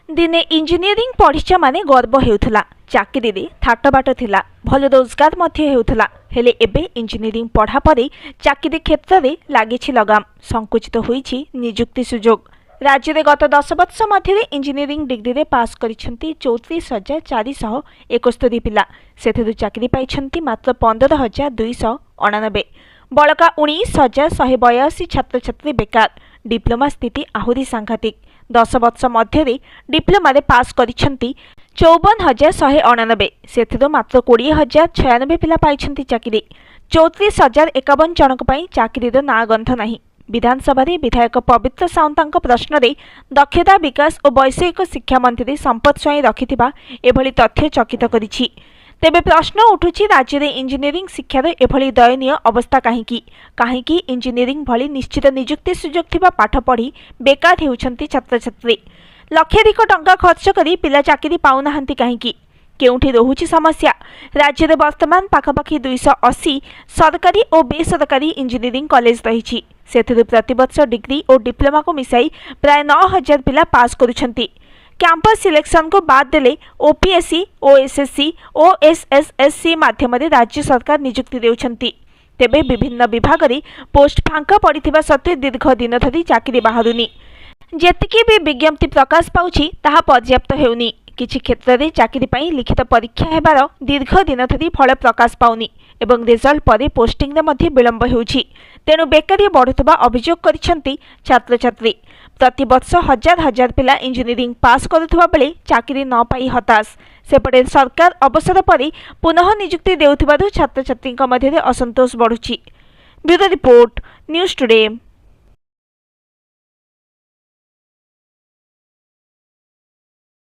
दिने इंजीनियरिंग पढ़िछ माने गर्व हेउथला, चाकरी रे थाटबाट थिला, भल रोजगार मध्य हेउथला। हेले एबे इंजीनियरिंग पढ़ा परे चाकरी क्षेत्र रे लागिछि लगाम, संकुचित होईछि नियुक्ति सुजोग। राज्य रे गत 10 वर्ष मध्य इंजीनियरिंग डिग्री रे पास करिसेंती 34,471 पिला, सेथिरु चाकरी पाइछंती मात्र 15,289। बळका 19,182 छात्र छात्री बेकार। डिप्लोमा स्थिति आहुरी सांघातिक। 10 वर्ष मध्य डिप्लोमा रे पास करिसेंती 54,189, सेथिरु मात्र 20,096 पिला पाइछंती चाकरी। 34,051 जनक पई चाकरी रो ना गंध नाही। विधानसभा विधायक पवित्र साउंतांक प्रश्न रे दक्षता विकास और वैषयिक शिक्षा मंत्री संपत स्वाई रखिथिबा एभली तथ्य चकित करिछि। तेबे प्रश्न उठुछि, राज्य रे इंजीनियरिंग शिक्षार एभली दयनीय अवस्था काहेकि? काहेकि इंजीनियरिंग भली निश्चित नियुक्ति सुजोग थिबा पाठ पढ़ी बेकार हेउछंती छात्र छात्री। लक्षाधिक टंका खर्च करी पिला चाकरी पाउनाहांती काहेकि? केउठी रहुछि समस्या? राज्य रे वर्तमान पाखापाखि 280 सरकारी और बेसरकारी इंजीनियरिंग कॉलेज रहिछि। सेथिरु प्रतिवर्ष डिग्री और डिप्लोमा को मिसाई प्राय 9,000 पिला पास करुछंती। कैंपस सिलेक्शन को बाद देले ओपीएससी, ओएसएससी, ओएसएसएससी माध्यम राज्य सरकार नियुक्ति देउछंती। तेबे विभिन्न विभाग रे पोस्ट फांका पड़िथिबा सत्वे दीर्घ दिन धरी चाकरी बाहरुनी। जेतिकी भी विज्ञप्ति प्रकाश पाउछि ताहा पर्याप्त हेउनी। किछि क्षेत्र में चाकरी पाई लिखित परीक्षा हेबार दीर्घ दिन धरी फल प्रकाश पाउनी एवं रिजल्ट परे पोस्टिंग रे मध्य विलंब हेउछि। तेणु बेकारी बढ़ुवा अभियोग करिसेंती छात्र छात्री। प्रति वर्ष हजार हजार पिला इंजीनियरिंग पास करुवा बेले चाकरी न पाई हताश। सेपटे सरकार अवसर पर पुनः नियुक्ति देउथिबारु छात्र छात्री मध्य असंतोष बढ़ुछि। Bureau report, news today.